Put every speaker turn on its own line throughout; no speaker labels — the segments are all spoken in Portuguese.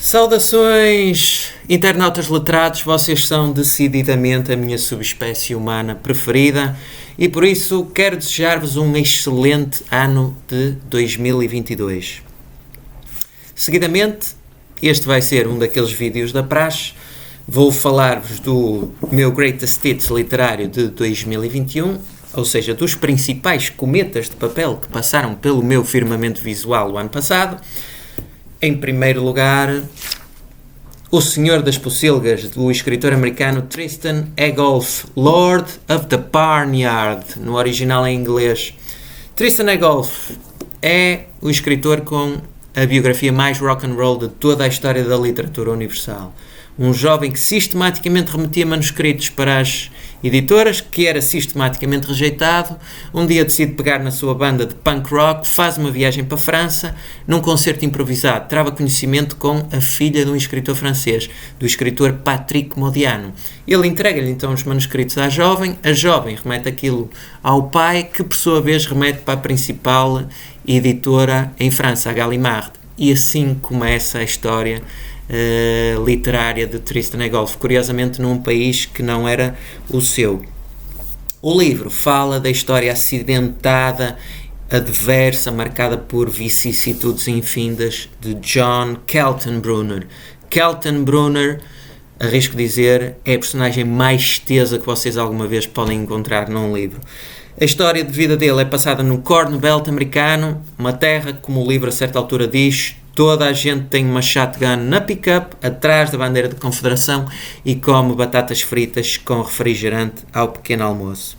Saudações, internautas letrados, vocês são decididamente a minha subespécie humana preferida e por isso quero desejar-vos um excelente ano de 2022. Seguidamente, este vai ser um daqueles vídeos da praxe, vou falar-vos do meu Greatest Hits literário de 2021, ou seja, dos principais cometas de papel que passaram pelo meu firmamento visual o ano passado. Em primeiro lugar, O Senhor das Pocilgas, do escritor americano Tristan Egolf, Lord of the Barnyard, no original em inglês. Tristan Egolf é o escritor com a biografia mais rock and roll de toda a história da literatura universal. Um jovem que sistematicamente remetia manuscritos para as editoras, que era sistematicamente rejeitado. Um dia decide pegar na sua banda de punk rock, faz uma viagem para a França, num concerto improvisado, trava conhecimento com a filha de um escritor francês, do escritor Patrick Modiano. Ele entrega-lhe então os manuscritos à jovem, a jovem remete aquilo ao pai, que por sua vez remete para a principal editora em França, a Gallimard. E assim começa a história literária de Tristan Egolf, curiosamente num país que não era o seu. O livro fala da história acidentada, adversa, marcada por vicissitudes infindas de John Kaltenbrunner. Kaltenbrunner, arrisco dizer, é a personagem mais tesa que vocês alguma vez podem encontrar num livro. A história de vida dele é passada no Corn Belt americano, uma terra que, como o livro a certa altura diz, toda a gente tem uma shotgun na pick-up, atrás da bandeira da Confederação e come batatas fritas com refrigerante ao pequeno almoço.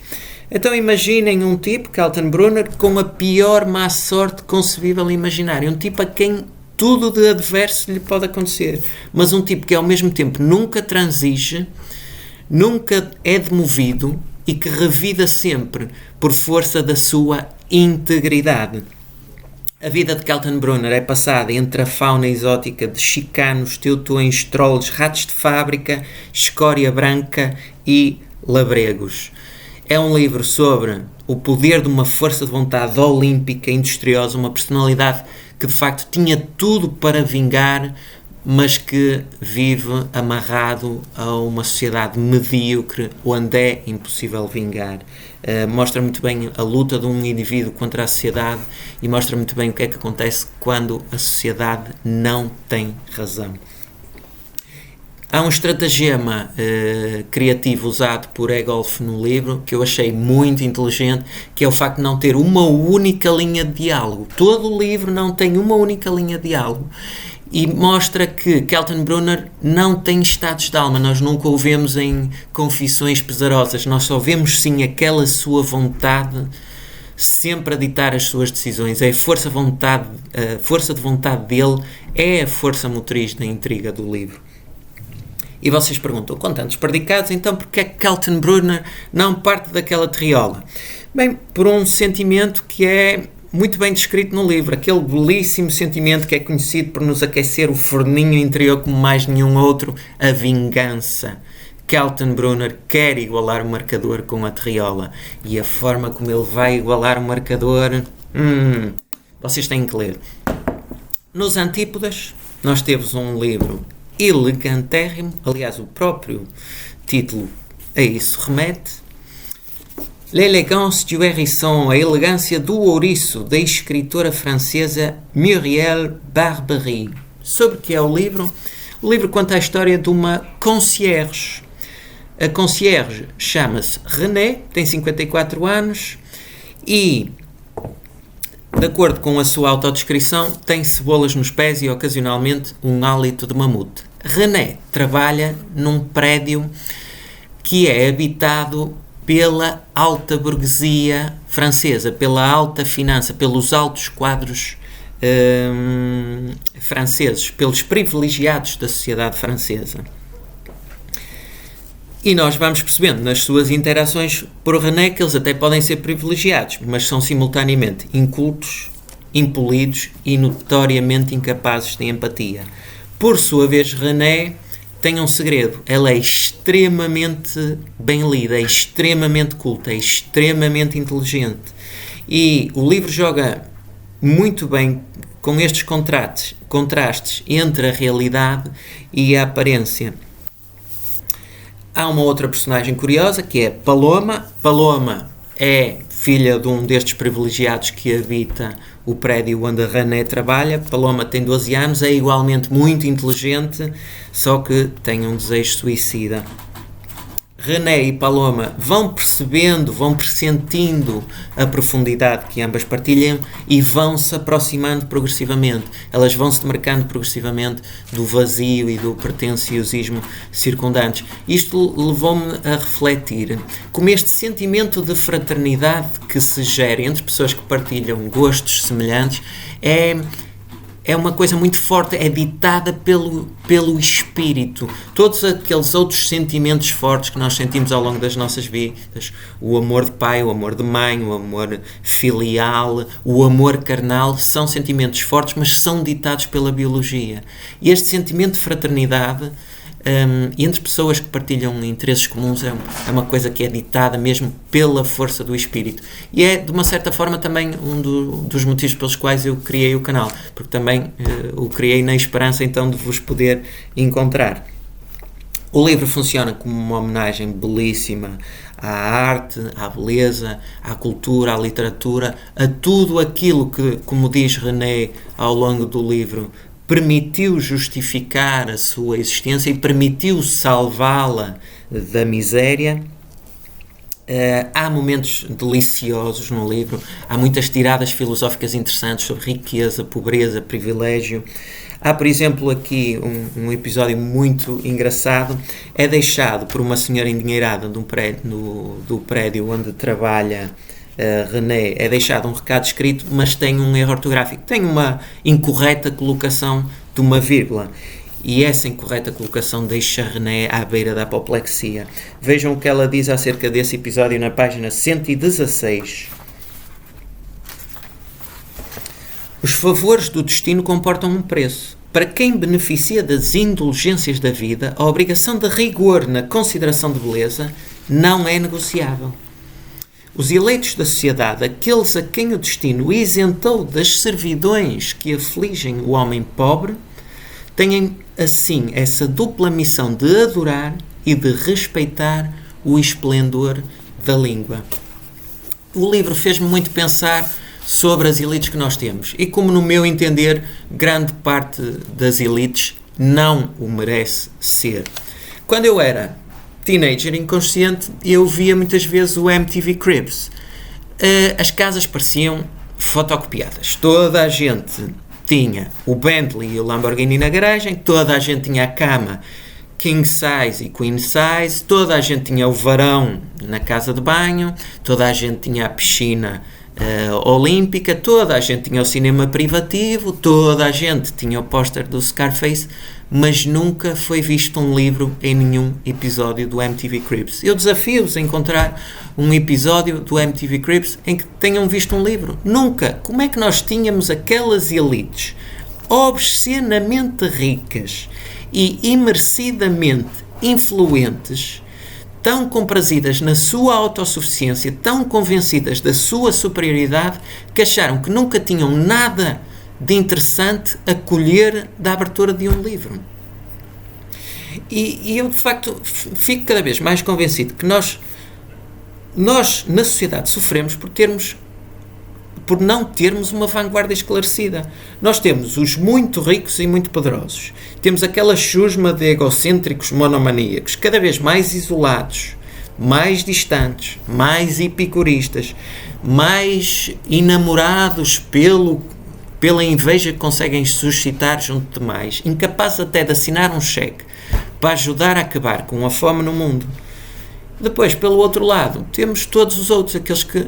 Então imaginem um tipo, Kaltenbrunner, com a pior má sorte concebível e imaginária. Um tipo a quem tudo de adverso lhe pode acontecer. Mas um tipo que ao mesmo tempo nunca transige, nunca é demovido e que revida sempre por força da sua integridade. A vida de Kaltenbrunner é passada entre a fauna exótica de chicanos, teutões, trolls, ratos de fábrica, escória branca e labregos. É um livro sobre o poder de uma força de vontade olímpica, industriosa, uma personalidade que de facto tinha tudo para vingar, mas que vive amarrado a uma sociedade medíocre onde é impossível vingar. Mostra muito bem a luta de um indivíduo contra a sociedade e mostra muito bem o que é que acontece quando a sociedade não tem razão. Há um estratagema criativo usado por Egolf no livro que eu achei muito inteligente, que é o facto de não ter uma única linha de diálogo. Todo o livro não tem uma única linha de diálogo. E mostra que Kaltenbrunner não tem estados de alma, nós nunca o vemos em confissões pesarosas, nós só vemos sim aquela sua vontade sempre a ditar as suas decisões. A força de vontade dele é a força motriz da intriga do livro. E vocês perguntam, com tantos predicados, então porque é que Kaltenbrunner não parte daquela terriola? Bem, por um sentimento que é muito bem descrito no livro, aquele belíssimo sentimento que é conhecido por nos aquecer o forninho interior como mais nenhum outro, a vingança. Kaltenbrunner quer igualar o marcador com a terriola e a forma como ele vai igualar o marcador, vocês têm que ler. Nos Antípodas, nós temos um livro elegantérrimo, aliás, o próprio título a isso remete. L'élégance du hérisson, a elegância do ouriço, da escritora francesa Muriel Barbery. Sobre o que é o livro? O livro conta a história de uma concierge. A concierge chama-se René, tem 54 anos e, de acordo com a sua autodescrição, tem cebolas nos pés e ocasionalmente um hálito de mamute. René trabalha num prédio que é habitado pela alta burguesia francesa, pela alta finança, pelos altos quadros franceses, pelos privilegiados da sociedade francesa. E nós vamos percebendo nas suas interações por René que eles até podem ser privilegiados, mas são simultaneamente incultos, impolidos e notoriamente incapazes de empatia. Por sua vez, René tem um segredo, ela é extremamente bem lida, é extremamente culta, é extremamente inteligente e o livro joga muito bem com estes contrastes entre a realidade e a aparência. Há uma outra personagem curiosa que é Paloma. Paloma é filha de um destes privilegiados que habita o prédio onde a René trabalha. Paloma tem 12 anos, é igualmente muito inteligente, só que tem um desejo suicida. René e Paloma vão percebendo, vão pressentindo a profundidade que ambas partilham e vão-se aproximando progressivamente. Elas vão-se demarcando progressivamente do vazio e do pretenciosismo circundantes. Isto levou-me a refletir como este sentimento de fraternidade que se gera entre pessoas que partilham gostos semelhantes é uma coisa muito forte, é ditada pelo espírito. Todos aqueles outros sentimentos fortes que nós sentimos ao longo das nossas vidas, o amor de pai, o amor de mãe, o amor filial, o amor carnal, são sentimentos fortes, mas são ditados pela biologia. E este sentimento de fraternidade entre pessoas que partilham interesses comuns é uma coisa que é ditada mesmo pela força do espírito, e é de uma certa forma também dos motivos pelos quais eu criei o canal, porque também o criei na esperança então de vos poder encontrar. O livro funciona como uma homenagem belíssima à arte, à beleza, à cultura, à literatura, a tudo aquilo que, como diz René ao longo do livro, permitiu justificar a sua existência e permitiu salvá-la da miséria. Há momentos deliciosos no livro, há muitas tiradas filosóficas interessantes sobre riqueza, pobreza, privilégio. Há, por exemplo, aqui um episódio muito engraçado, é deixado por uma senhora endinheirada do prédio onde trabalha René, é deixado um recado escrito, mas tem um erro ortográfico, tem uma incorreta colocação de uma vírgula, e essa incorreta colocação deixa René à beira da apoplexia. Vejam o que ela diz acerca desse episódio na página 116. Os favores do destino comportam um preço. Para quem beneficia das indulgências da vida, a obrigação de rigor na consideração de beleza não é negociável. Os eleitos da sociedade, aqueles a quem o destino isentou das servidões que afligem o homem pobre, têm assim essa dupla missão de adorar e de respeitar o esplendor da língua. O livro fez-me muito pensar sobre as elites que nós temos e como, no meu entender, grande parte das elites não o merece ser. Quando eu era teenager inconsciente, eu via muitas vezes o MTV Cribs. As casas pareciam fotocopiadas. Toda a gente tinha o Bentley e o Lamborghini na garagem, toda a gente tinha a cama king size e queen size, toda a gente tinha o varão na casa de banho, toda a gente tinha a piscina olímpica, toda a gente tinha o cinema privativo, toda a gente tinha o póster do Scarface, mas nunca foi visto um livro em nenhum episódio do MTV Cribs. Eu desafio-vos a encontrar um episódio do MTV Cribs em que tenham visto um livro. Nunca! Como é que nós tínhamos aquelas elites obscenamente ricas e imerecidamente influentes, tão comprazidas na sua autossuficiência, tão convencidas da sua superioridade, que acharam que nunca tinham nada de interessante a colher da abertura de um livro. E eu, de facto, fico cada vez mais convencido que nós na sociedade, sofremos por não termos uma vanguarda esclarecida. Nós temos os muito ricos e muito poderosos. Temos aquela chusma de egocêntricos monomaníacos, cada vez mais isolados, mais distantes, mais epicuristas, mais enamorados pela inveja que conseguem suscitar junto de mais, incapazes até de assinar um cheque para ajudar a acabar com a fome no mundo. Depois, pelo outro lado, temos todos os outros, aqueles que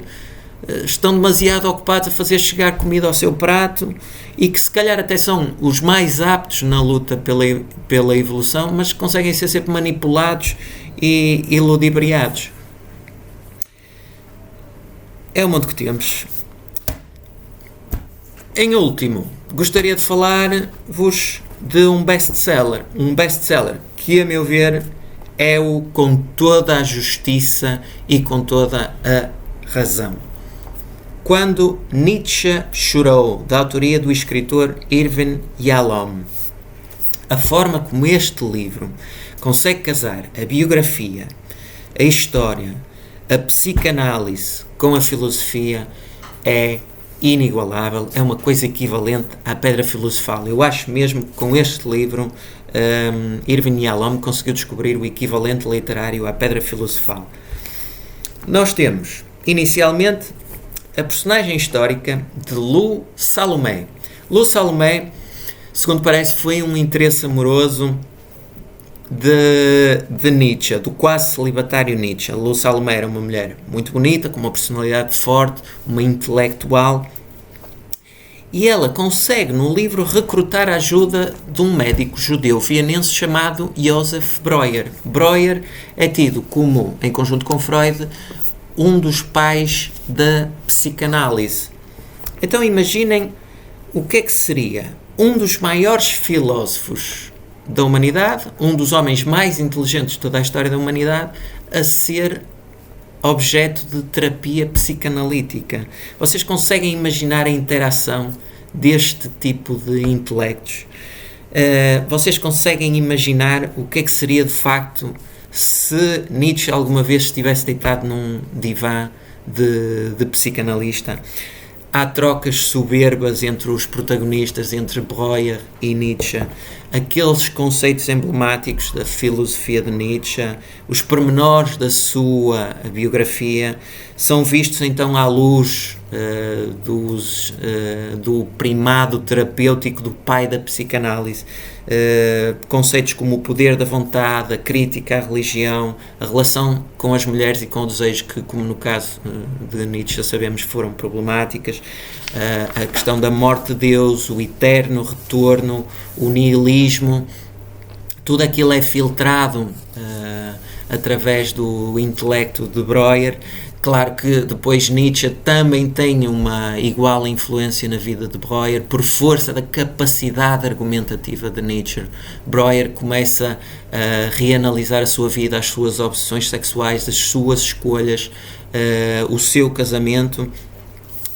estão demasiado ocupados a fazer chegar comida ao seu prato e que se calhar até são os mais aptos na luta pela evolução, mas conseguem ser sempre manipulados e ludibriados. É o mundo que temos. Em último, gostaria de falar-vos de um best-seller que, a meu ver, é o Com Toda a Justiça e Com Toda a Razão. Quando Nietzsche Chorou, da autoria do escritor Irvin Yalom. A forma como este livro consegue casar a biografia, a história, a psicanálise com a filosofia é inigualável, é uma coisa equivalente à pedra filosofal. Eu acho mesmo que com este livro Irvin Yalom conseguiu descobrir o equivalente literário à pedra filosofal. Nós temos, inicialmente, a personagem histórica de Lou Salomé. Lou Salomé, segundo parece, foi um interesse amoroso de Nietzsche, do quase celibatário Nietzsche. Lou Salomé era uma mulher muito bonita, com uma personalidade forte, uma intelectual, e ela consegue no livro recrutar a ajuda de um médico judeu vienense chamado Joseph Breuer. Breuer é tido como, em conjunto com Freud, um dos pais da psicanálise. Então imaginem o que é que seria um dos maiores filósofos da humanidade, um dos homens mais inteligentes de toda a história da humanidade, a ser objeto de terapia psicanalítica. Vocês conseguem imaginar a interação deste tipo de intelectos? Vocês conseguem imaginar o que é que seria de facto se Nietzsche alguma vez estivesse deitado num divã de psicanalista? Há trocas soberbas entre os protagonistas, entre Breuer e Nietzsche, aqueles conceitos emblemáticos da filosofia de Nietzsche, os pormenores da sua biografia, são vistos então à luz do primado terapêutico do pai da psicanálise. Conceitos como o poder da vontade, a crítica à religião, a relação com as mulheres e com o desejo, que, como no caso de Nietzsche já sabemos, foram problemáticas, a questão da morte de Deus, o eterno retorno, o nihilismo, tudo aquilo é filtrado através do intelecto de Breuer. Claro que depois Nietzsche também tem uma igual influência na vida de Breuer, por força da capacidade argumentativa de Nietzsche. Breuer começa a reanalisar a sua vida, as suas obsessões sexuais, as suas escolhas, o seu casamento,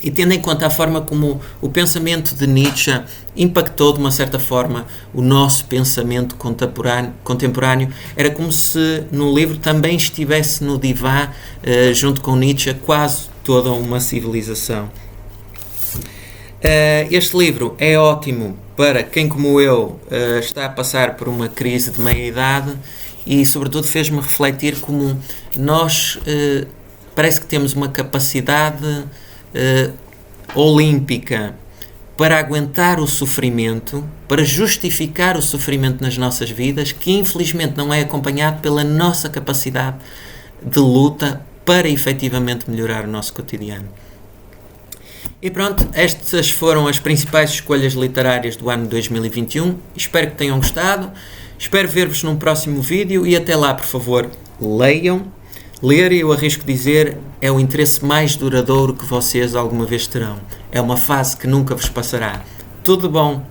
e tendo em conta a forma como o pensamento de Nietzsche impactou de uma certa forma o nosso pensamento contemporâneo, era como se no livro também estivesse no divã, junto com Nietzsche, quase toda uma civilização. Este livro é ótimo para quem, como eu, está a passar por uma crise de meia-idade, e sobretudo fez-me refletir como nós parece que temos uma capacidade olímpica para aguentar o sofrimento, para justificar o sofrimento nas nossas vidas, que infelizmente não é acompanhado pela nossa capacidade de luta para efetivamente melhorar o nosso cotidiano. E pronto, estas foram as principais escolhas literárias do ano 2021. Espero que tenham gostado. Espero ver-vos num próximo vídeo e até lá, por favor, leiam. Ler, eu arrisco dizer, é o interesse mais duradouro que vocês alguma vez terão. É uma fase que nunca vos passará. Tudo bom!